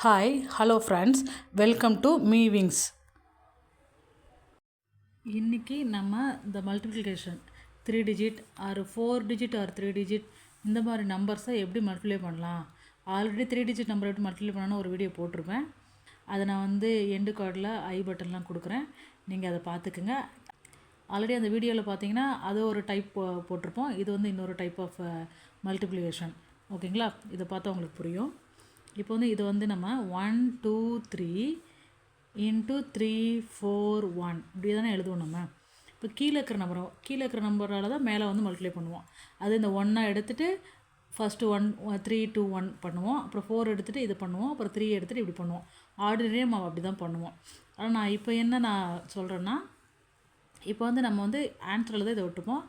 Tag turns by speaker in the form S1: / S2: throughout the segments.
S1: Hi hello friends, welcome to மீவிங்ஸ். இன்றைக்கி நம்ம இந்த multiplication 3 digit or 4 digit or 3 digit இந்த மாதிரி நம்பர்ஸை எப்படி மல்டிப்ளை பண்ணலாம். ஆல்ரெடி 3 டிஜிட் நம்பர் எப்படி மல்டிப்ளை பண்ணலான்னு ஒரு வீடியோ போட்டிருப்பேன். அதை நான் எண்டு கார்டில் பட்டன்லாம் கொடுக்குறேன், நீங்கள் அதை பார்த்துக்குங்க. ஆல்ரெடி அந்த வீடியோவில் பார்த்தீங்கன்னா அது ஒரு டைப் போட்டிருப்போம், இது இன்னொரு டைப் ஆஃப் மல்டிப்ளிகேஷன். ஓகேங்களா, இதை பார்த்தா உங்களுக்கு புரியும். இப்போ இது நம்ம 1 2 3 இன்ட்டு 3 4 1 இப்படி தானே எழுதுவோம். நம்ம இப்போ கீழே இருக்கிற நம்பரால் தான் மேலே மல்டிப்ளை பண்ணுவோம். அது இந்த 1 எடுத்துகிட்டு ஃபஸ்ட்டு 3 2 1 பண்ணுவோம், அப்புறம் 4 எடுத்துகிட்டு இது பண்ணுவோம், அப்புறம் 3 எடுத்துகிட்டு இப்படி பண்ணுவோம். ஆர்டினரியாக நம்ம அப்படி தான் பண்ணுவோம். ஆனால் நான் இப்போ என்ன சொல்கிறேன்னா, இப்போ நம்ம ஆன்சரில் தான் இதை விட்டுப்போம்.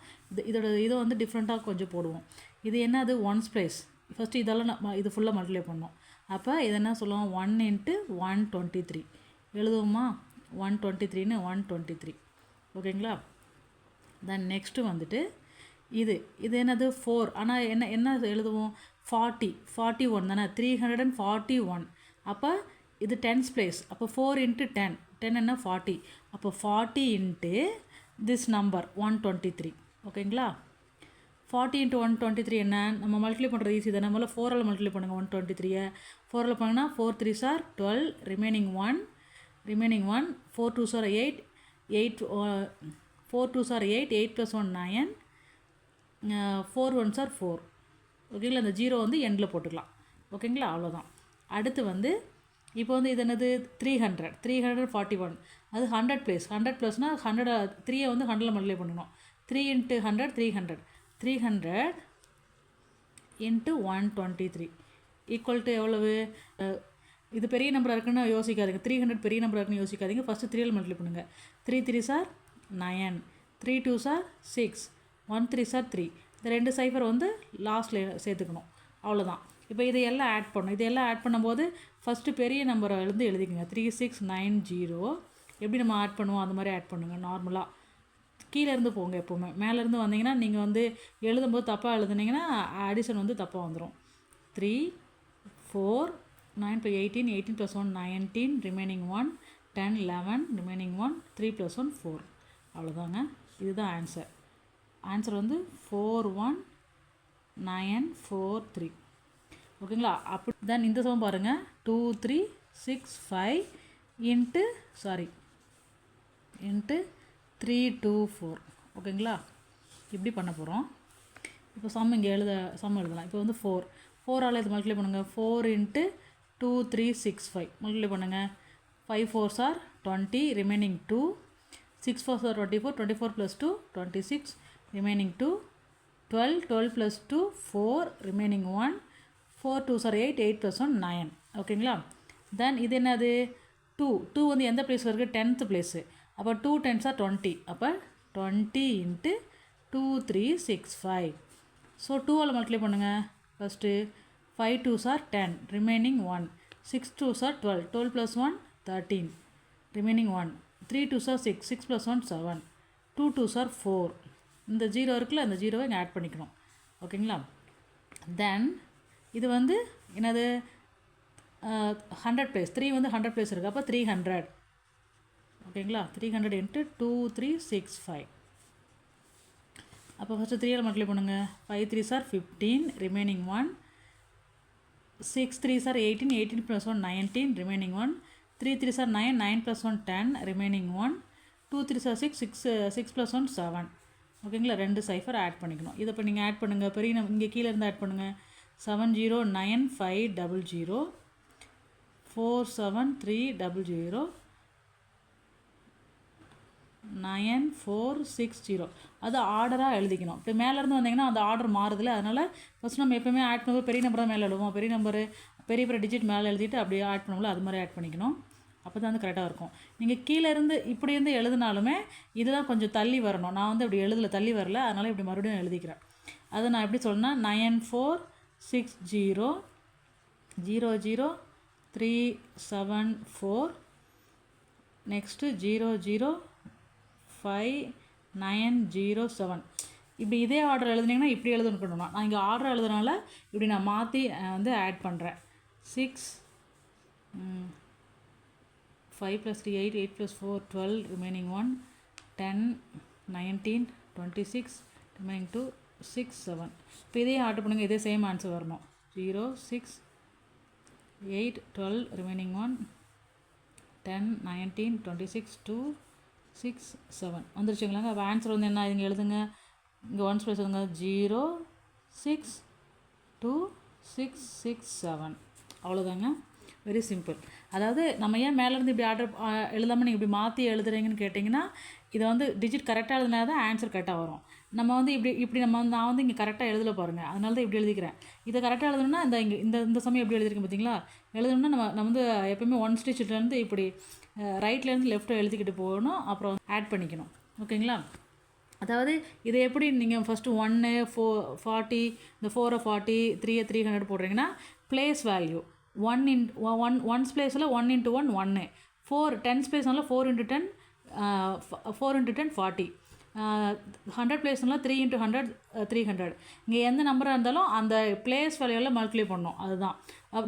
S1: இதை டிஃப்ரெண்ட்டாக கொஞ்சம் போடுவோம். இது என்னது ஒன்ஸ் ப்ளேஸ். ஃபஸ்ட்டு இதெல்லாம் நம்ம இது ஃபுல்லாக மல்டிப்ளை பண்ணோம். அப்போ இது என்ன சொல்லுவோம், 1 இன்ட்டு 123 எழுதுவோமா. 123ன்னு 123. ஓகேங்களா. தென் நெக்ஸ்ட்டு இது என்னது 4. ஆனால் என்ன எழுதுவோம், 41 தானே, 341. அப்போ இது 10s பிளேஸ். அப்போ 4 இன்ட்டு 10 என்ன 40. அப்போ 40 இன்ட்டு திஸ் நம்பர் 123. ஓகேங்களா. 40 இன்ட்டு 123 என்ன, நம்ம மல்டிப்ளை பண்ணுறது ஈஸி தான். நம்மள 4ஆல் மல்டிப்ளை பண்ணுங்கள் 123. 4ஆல் பண்ணுங்கன்னா 4 3s are 12, remaining 1 4 2s are 8 4 2s are 8 8 + 1 9 4 1s are 4. ஓகேங்களா. இந்த 0 எண்டில் போட்டுக்கலாம். ஓகேங்களா, அவ்வளோதான். அடுத்து இப்போ இது என்னது 341. அது 100 பிளேஸ். 100 ப்ளஸ்னால் 100 3 100ல் மல்டிப்ளை பண்ணணும். 3 இன்ட்டு 100 300 இன்ட்டு 123 ஈக்குவல் டு எவ்வளவு. இது பெரிய நம்பராக இருக்குன்னு யோசிக்காதீங்க, 300 பெரிய நம்பராக இருக்குன்னு யோசிக்காதீங்க. ஃபஸ்ட்டு 3ஆல் மல்டிப்ளை பண்ணுங்கள். 3 3s are 9, 3 2s are 6, 1 3s are 3. இந்த 2 சைஃபர் லாஸ்ட்டில் சேர்த்துக்கணும். அவ்வளோதான். இப்போ இதையெல்லாம் ஆட் பண்ணணும். இதையெல்லாம் ஆட் பண்ணும்போது ஃபஸ்ட்டு பெரிய நம்பரை எழுதிக்கோங்க. 3690 எப்படி நம்ம ஆட் பண்ணுவோம் அந்த மாதிரி ஆட் பண்ணுங்கள். நார்மலாக கீழேருந்து போங்க. எப்போவுமே மேலேருந்து வந்தீங்கன்னா நீங்கள் எழுதும்போது தப்பாக எழுதுனீங்கன்னா அடிஷன் தப்பாக வந்துடும். 3 4 9 + 18 18 + 1 19 ரிமைனிங் 1 10 11 ரிமைனிங் 1 3 + 1 4. அவ்வளோதாங்க. இதுதான் ஆன்சர். 41943. ஓகேங்களா. அப்படி தான் இந்த சமம் பாருங்கள். 2 3 6 5 இன்ட்டு 3 2 4. ஓகேங்களா. இப்படி பண்ண போகிறோம். இப்போ இங்கே எழுதலாம். இப்போ 4ஆல் இது மல்டிப்ளை பண்ணுங்கள். 4 இன்ட்டு 2 3 6 5 மல்டிப்ளை பண்ணுங்கள். 5 4s are 20, remaining 2 6 4s are 24, 24 + 2 26, remaining 2 12 12 + 2 4, remaining 1 4 2s are 8 8 + 1 9. ஓகேங்களா. தென் இது என்னது 2 எந்த பிளேஸில் இருக்குது, 10th பிளேஸு. அப்போ 2 10s are 20. அப்போ 20 இன்ட்டு 2 3 6 5. ஸோ 2ஆல் மல்டிப்ளை பண்ணுங்கள். First 5 2s are 10, remaining 1 6 2s are 12, 12 + 1 13, remaining 1 3 2s are 6, 6 + 1 7, 2 2s are 4. இந்த 0 இருக்குல்ல, அந்த 0வை இங்கே ஆட் பண்ணிக்கணும். ஓகேங்களா. தென் இது என்னது 100 பிளேஸ். 3 100 பிளேஸ் இருக்குது. அப்போ 300. ஓகேங்களா. 300 இன்ட்டு 2 3 6 5. அப்போ ஃபஸ்ட்டு 3ஆல் மல்டிப்ளை பண்ணுங்கள். 5 3s are 15, remaining 1 6 3s are 18 18 + 1 19, remaining 1 3 3s are 9 9 + 1 10, remaining 1 2 3s are 6 6 + 1 7. ஓகேங்களா. 2 சைஃபர் ஆட் பண்ணிக்கணும். இதை இப்போ நீங்கள் ஆட் பண்ணுங்கள். பெரிய இங்கே கீழே இருந்து ஆட் பண்ணுங்கள். 70950 47300 9460. அது ஆர்டராக எழுதிக்கணும். இப்போ மேலேருந்து வந்தீங்கன்னா அந்த ஆர்டர் மாறுதில்ல, அதனால் ஃபஸ்ட் நம்ம எப்போயுமே ஆட் பண்ணும்போது பெரிய நம்பர் தான் மேலே எழுதுவோம். பெரிய நம்பரு பெரிய டிஜிட் மேலே எழுதிட்டு அப்படியே ஆட் பண்ணுவோம்ல, அது மாதிரி ஆட் பண்ணிக்கணும். அப்போ தான் கரெக்டாக இருக்கும். நீங்கள் கீழேருந்து இப்படி எழுதினாலுமே இதெல்லாம் கொஞ்சம் தள்ளி வரணும். நான் இப்படி தள்ளி வரல, அதனால் இப்படி மறுபடியும் எழுதிக்கிறேன். அதை நான் எப்படி சொல்லணும்னா 9460 00374 நெக்ஸ்ட்டு 005 907. இப்படி இதே ஆர்டர் எழுதுனீங்கன்னா இப்படி எழுதணும். நான் இங்கே ஆர்டர் எழுதுனால இப்படி நான் மாற்றி ஆட் பண்ணுறேன். 6 5 plus 3 8, 8 plus 4 12, remaining 1 10 19 26, remaining 2 6 7. இப்போ இதே ஆர்டர் பண்ணுங்கள், இதே சேம் ஆன்சர் வரணும். 0 6 8 12, remaining 1 10 19 26 2 6 7 வந்துருச்சுங்களாங்க. அப்போ ஆன்சர் வந்து என்ன இங்கே எழுதுங்க, இங்கே ஒன்ஸ் ப்ளஸ் எழுதுங்க 0 6 2 6 6 7. அவ்வளோதாங்க, வெரி சிம்பிள். அதாவது நம்ம ஏன் மேலேருந்து இப்படி ஆர்டர் எழுதாமல் நீங்கள் இப்படி மாற்றி எழுதுறீங்கன்னு கேட்டிங்கன்னா, இதை வந்து டிஜிட் கரெக்டாக எழுதுனா தான் ஆன்சர் கரெக்டாக வரும். நம்ம வந்து இப்படி நான் வந்து இங்கே கரெக்டாக எழுதல பாருங்கள், அதனால தான் இப்படி எழுதிக்கிறேன். இதை கரெக்டாக எழுதணும்னா இந்த சமயம் எப்படி எழுதிருக்கேன் பார்த்தீங்களா, எழுதணும்னா நம்ம வந்து எப்போயுமே ஒன் ஸ்டிச்சிலேருந்து இப்படி ரைட்லேருந்து லெஃப்ட்டை எழுதிக்கிட்டு போகணும், அப்புறம் ஆட் பண்ணிக்கணும். ஓகேங்களா? அதாவது இதை எப்படி நீங்கள் ஃபஸ்ட்டு 1 40, இந்த 4 40, 3 300 போடுறீங்கன்னா பிளேஸ் வேல்யூ 1 பிளேஸில் 1 × 1 1, 4 10 பிளேஸ்னால 4 × 10 4 × 10 40, 100 பிளேஸ்னால 3 × 100 300. இங்கே எந்த நம்பராக இருந்தாலும் அந்த பிளேஸ் வேல்யூவில் மல்டிப்ளை பண்ணோம். அதுதான்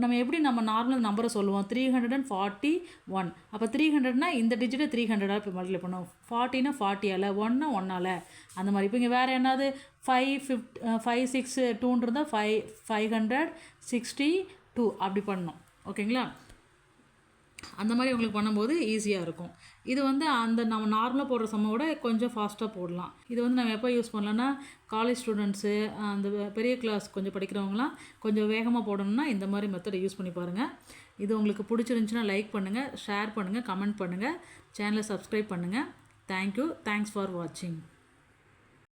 S1: நம்ம எப்படி நம்ம நார்மல் நம்பரை சொல்லுவோம், 341. அப்போ 300னா இந்த டிஜிட்டை 300 இப்போ மல்டிப்ளை பண்ணுவோம். 40னா 40ஆல், 1னா 1ஆல், அந்த மாதிரி. இப்போ இங்கே வேறு என்னது 5 6 2 562 அப்படி பண்ணணும். ஓகேங்களா? அந்த மாதிரி உங்களுக்கு பண்ணும்போது ஈஸியாக இருக்கும். இது வந்து நம்ம நார்மலாக போடுற சம்மை விட கொஞ்சம் ஃபாஸ்ட்டாக போடலாம். இது வந்து நம்ம எப்போ யூஸ் பண்ணலான்னா, காலேஜ் ஸ்டூடெண்ட்ஸு அந்த பெரிய கிளாஸ் கொஞ்சம் படிக்கிறவங்களாம் கொஞ்சம் வேகமாக போடணும்னா இந்த மாதிரி மெத்தடை யூஸ் பண்ணி பாருங்கள். இது உங்களுக்கு பிடிச்சிருந்துச்சின்னா லைக் பண்ணுங்கள், ஷேர் பண்ணுங்கள், கமெண்ட் பண்ணுங்கள், சேனலை சப்ஸ்கிரைப் பண்ணுங்கள். தேங்க்யூ. தேங்க்ஸ் ஃபார் வாட்சிங்.